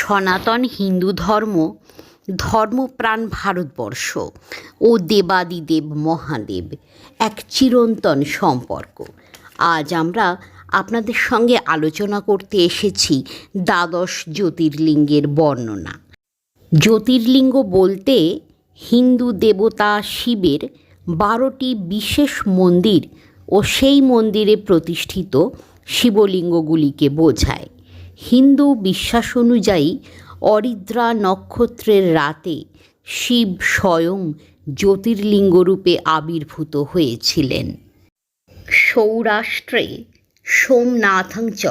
সনাতন হিন্দু ধর্ম ধর্মপ্রাণ ভারতবর্ষ ও দেবাদিদেব মহাদেব এক চিরন্তন সম্পর্ক। আজ আমরা আপনাদের সঙ্গে আলোচনা করতে এসেছি দ্বাদশ জ্যোতির্লিঙ্গের বর্ণনা। জ্যোতির্লিঙ্গ বলতে হিন্দু দেবতা শিবের 12টি বিশেষ মন্দির ও সেই মন্দিরে প্রতিষ্ঠিত শিবলিঙ্গগুলিকে বোঝায়। হিন্দু বিশ্বাস অনুযায়ী অরিদ্রা নক্ষত্রের রাতে শিব স্বয়ং জ্যোতির্লিঙ্গরূপে আবির্ভূত হয়েছিলেন। সৌরাষ্ট্রে সোমনাথং চ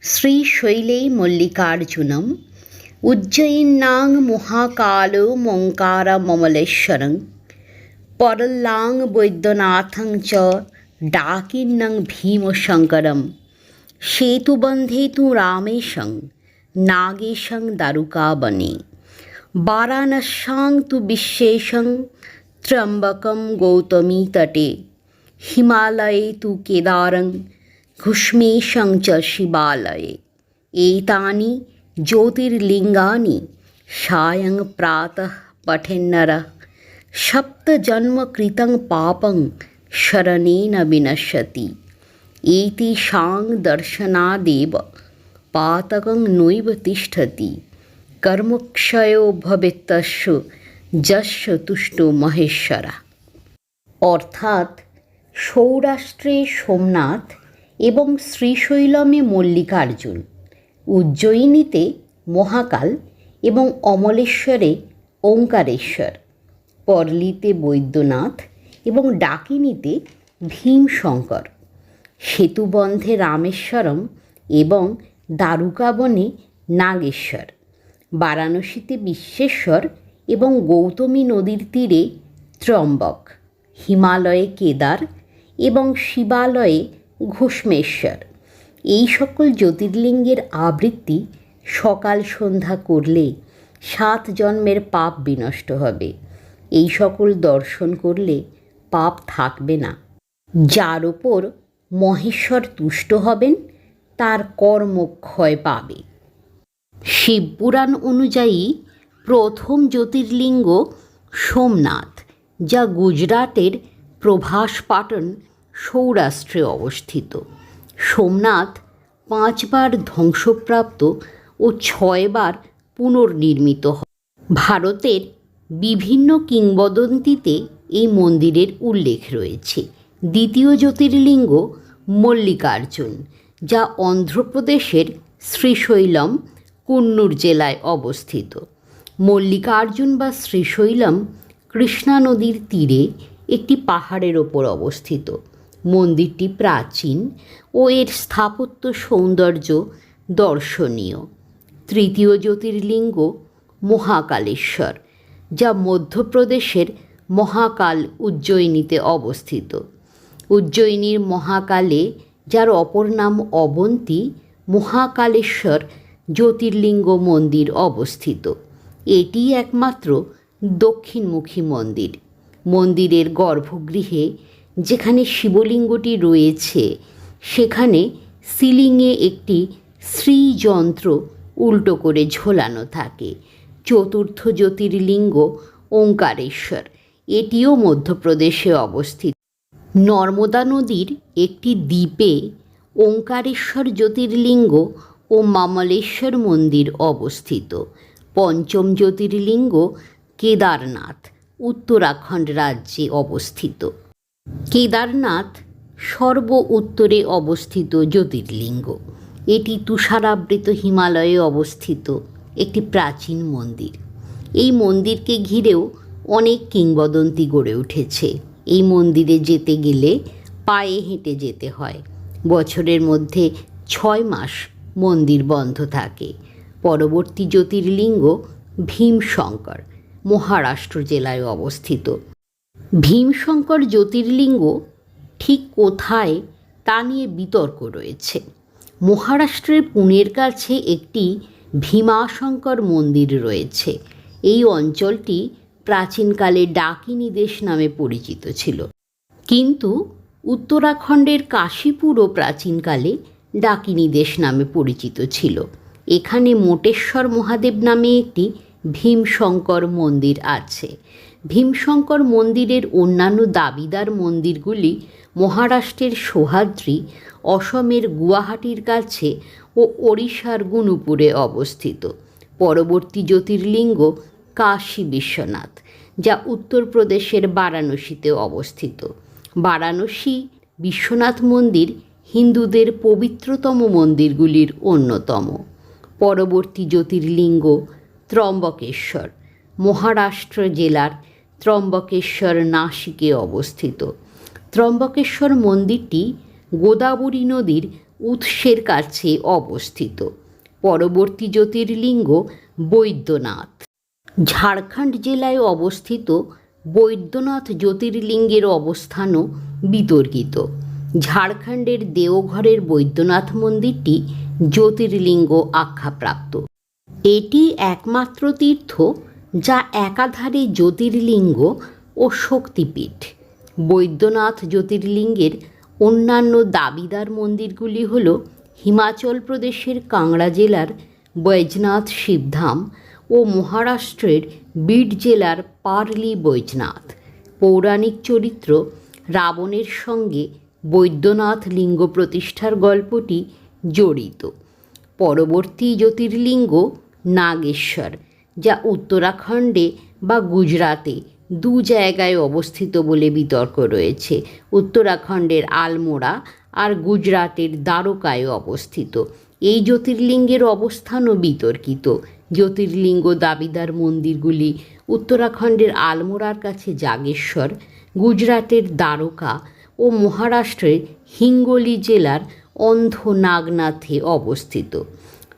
শ্রীশৈলে মল্লিকার্জুনম উজ্জয়িন্যাং মহাকালমঙ্কারমমলেশ্বরং পরল্লাং বৈদ্যনাথং চ ডাকিন্নং ভীমশঙ্করম সেতুবন্ধে তু রামেশং নাগেশং দারুকাবনে বারাণস্যাং তু বিশ্বেশং ত্র্যম্বকম গৌতমীতটে হিমালয়ে তু কেদারং ঘুষ্মেশং চ শিবালয়ে এতানি জ্যোতির্লিঙ্গানি সায়ং প্রাতঃ পঠেন্নরঃ সপ্তজন্মকৃतं পাপং শরণেন বিনশ্যতি एतेषां दर्शनादेव पातकं नैव तिष्ठति कर्मक्षयो भवेत्तस्य যস্য তুষ্ট মহেশ্বরা। অর্থাৎ সৌরাষ্ট্রে সোমনাথ এবং শ্রীশৈলমে মল্লিকার্জুন, উজ্জয়িনীতে মহাকাল এবং অমলেশ্বরে ওঙ্কারেশ্বর, পর্লিতে বৈদ্যনাথ এবং ডাকিনীতে ভীমশঙ্কর, সেতুবন্ধে রামেশ্বরম এবং দারুকাবনে নাগেশ্বর, বারাণসীতে বিশ্বেশ্বর এবং গৌতমী নদীর তীরে ত্র্যম্বক, হিমালয়ে কেদার এবং শিবালয়ে ঘুষ্মেশ্বর। এই সকল জ্যোতির্লিঙ্গের আবৃত্তি সকাল সন্ধ্যা করলে 7 জন্মের পাপ বিনষ্ট হবে। এই সকল দর্শন করলে পাপ থাকবে না। যার ওপর মহেশ্বর তুষ্ট হবেন তার কর্মক্ষয় পাবে। শিবপুরাণ অনুযায়ী প্রথম জ্যোতির্লিঙ্গ সোমনাথ, যা গুজরাটের প্রভাসপাটন সৌরাষ্ট্রে অবস্থিত। সোমনাথ 5 বার ধ্বংসপ্রাপ্ত ও 6 বার পুনর্নির্মিত হয়। ভারতের বিভিন্ন কিংবদন্তিতে এই মন্দিরের উল্লেখ রয়েছে। দ্বিতীয় জ্যোতির্লিঙ্গ মল্লিকার্জুন, যা অন্ধ্রপ্রদেশের শ্রীশৈলম কুন্নুর জেলায় অবস্থিত। মল্লিকার্জুন বা শ্রীশৈলম কৃষ্ণা নদীর তীরে একটি পাহাড়ের ওপর অবস্থিত। মন্দিরটি প্রাচীন ও এর স্থাপত্য সৌন্দর্য দর্শনীয়। তৃতীয় জ্যোতির্লিঙ্গ মহাকালেশ্বর, যা মধ্যপ্রদেশের মহাকাল উজ্জয়িনীতে অবস্থিত। উজ্জয়িনীর মহাকালে, যার অপর নাম অবন্তী, মহাকালেশ্বর জ্যোতির্লিঙ্গ মন্দির অবস্থিত। এটি একমাত্র দক্ষিণমুখী মন্দির। মন্দিরের গর্ভগৃহে যেখানে শিবলিঙ্গটি রয়েছে সেখানে সিলিংয়ে একটি শ্রীযন্ত্র উল্টো করে ঝোলানো থাকে। চতুর্থ জ্যোতির্লিঙ্গ ওঙ্কারেশ্বর, এটিও মধ্যপ্রদেশে অবস্থিত। নর্মদা নদীর একটি দ্বীপে ওঙ্কারেশ্বর জ্যোতির্লিঙ্গ ও মামলেশ্বর মন্দির অবস্থিত। পঞ্চম জ্যোতির্লিঙ্গ কেদারনাথ, উত্তরাখণ্ড রাজ্যে অবস্থিত। কেদারনাথ সর্ব উত্তরে অবস্থিত জ্যোতির্লিঙ্গ। এটি তুষারাবৃত হিমালয়ে অবস্থিত একটি প্রাচীন মন্দির। এই মন্দিরকে ঘিরেও অনেক কিংবদন্তি গড়ে উঠেছে। এই মন্দিরে যেতে গেলে পায়ে হেঁটে যেতে হয়। বছরের মধ্যে 6 মাস মন্দির বন্ধ থাকে। পরবর্তী জ্যোতির্লিঙ্গ ভীমশঙ্কর, মহারাষ্ট্র জেলায় অবস্থিত। ভীমশঙ্কর জ্যোতির্লিঙ্গ ঠিক কোথায় তা নিয়ে বিতর্ক রয়েছে। মহারাষ্ট্রের পুনের কাছে একটি ভীমাশঙ্কর মন্দির রয়েছে। এই অঞ্চলটি প্রাচীনকালে ডাকিনী দেশ নামে পরিচিত ছিল, কিন্তু উত্তরাখণ্ডের কাশীপুরও প্রাচীনকালে ডাকিনী দেশ নামে পরিচিত ছিল। এখানে মোটেশ্বর মহাদেব নামে একটি ভীমশঙ্কর মন্দির আছে। ভীমশঙ্কর মন্দিরের অন্যান্য দাবিদার মন্দিরগুলি মহারাষ্ট্রের সোহাদ্রি, অসমের গুয়াহাটির কাছে ও ওড়িশার গুনুপুরে অবস্থিত। পরবর্তী জ্যোতির্লিঙ্গ কাশী বিশ্বনাথ, যা উত্তরপ্রদেশের বারাণসীতে অবস্থিত। বারাণসী বিশ্বনাথ মন্দির হিন্দুদের পবিত্রতম মন্দিরগুলির অন্যতম। পরবর্তী জ্যোতির্লিঙ্গ ত্রম্বকেশ্বর, মহারাষ্ট্র জেলার ত্রম্বকেশ্বর নাসিকে অবস্থিত। ত্রম্বকেশ্বর মন্দিরটি গোদাবরী নদীর উৎসের কাছে অবস্থিত। পরবর্তী জ্যোতির্লিঙ্গ বৈদ্যনাথ, ঝাড়খণ্ড জেলায় অবস্থিত বৈদ্যনাথ জ্যোতির্লিঙ্গের অবস্থানও বিতর্কিত। ঝাড়খণ্ডের দেওঘরের বৈদ্যনাথ মন্দিরটি জ্যোতির্লিঙ্গ আখ্যাপ্রাপ্ত। এটি একমাত্র তীর্থ যা একাধারে জ্যোতির্লিঙ্গ ও শক্তিপীঠ। বৈদ্যনাথ জ্যোতির্লিঙ্গের অন্যান্য দাবিদার মন্দিরগুলি হল হিমাচল প্রদেশের কাংড়া জেলার বৈজনাথ শিবধাম ও মহারাষ্ট্রের বিড জেলার পার্লি বৈজনাথ। পৌরাণিক চরিত্র রাবণের সঙ্গে বৈদ্যনাথ লিঙ্গ প্রতিষ্ঠার গল্পটি জড়িত। পরবর্তী জ্যোতির্লিঙ্গ নাগেশ্বর, যা উত্তরাখণ্ডে বা গুজরাতে দু জায়গায় অবস্থিত বলে বিতর্ক রয়েছে। উত্তরাখণ্ডের আলমোড়া আর গুজরাটের দ্বারকায় অবস্থিত। এই জ্যোতির্লিঙ্গের অবস্থানও বিতর্কিত। জ্যোতির্লিঙ্গ দাবিদার মন্দিরগুলি উত্তরাখণ্ডের আলমোড়ার কাছে জাগেশ্বর, গুজরাটের দ্বারকা ও মহারাষ্ট্রের হিঙ্গোলি জেলার অন্ধনাগনাথে অবস্থিত।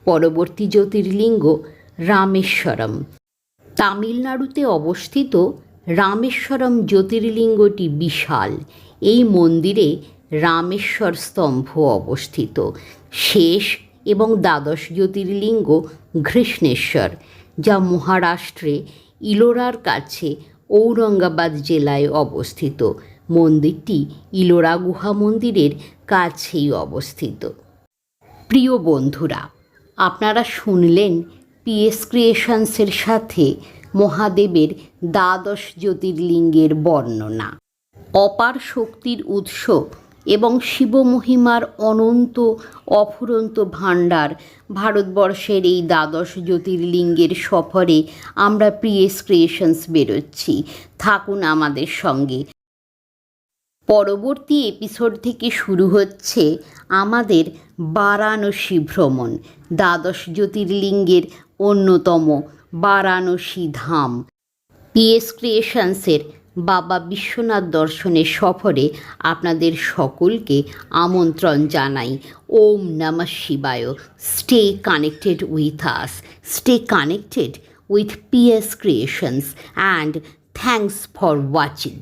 পরবর্তী জ্যোতির্লিঙ্গ রামেশ্বরম, তামিলনাড়ুতে অবস্থিত রামেশ্বরম জ্যোতির্লিঙ্গটি বিশাল। এই মন্দিরে রামেশ্বর স্তম্ভ অবস্থিত। শেষ এবং দ্বাদশ জ্যোতির্লিঙ্গ ঘৃষ্ণেশ্বর, যা মহারাষ্ট্রে ইলোরার কাছে ঔরঙ্গাবাদ জেলায় অবস্থিত। মন্দিরটি ইলোরা গুহা মন্দিরের কাছেই অবস্থিত। প্রিয় বন্ধুরা, আপনারা শুনলেন পিএস ক্রিয়েশনসের সাথে মহাদেবের দ্বাদশ জ্যোতির্লিঙ্গের বর্ণনা। অপার শক্তির উৎস এবং শিবমহিমার অনন্ত অফুরন্ত ভাণ্ডার ভারতবর্ষের এই দ্বাদশ জ্যোতির্লিঙ্গের সফরে আমরা পিএস ক্রিয়েশনস বেরোচ্ছি। থাকুন আমাদের সঙ্গে। পরবর্তী এপিসোড থেকে শুরু হচ্ছে আমাদের বারাণসী ভ্রমণ। দ্বাদশ জ্যোতির্লিঙ্গের অন্যতম বারাণসী ধাম। পিএস ক্রিয়েশনসের বাবা বিশ্বনাথ দর্শনের সফরে আপনাদের সকলকে আমন্ত্রণ জানাই। ওম নমঃ শিবায়। Stay connected with us, stay connected with PS Creations, and thanks for watching.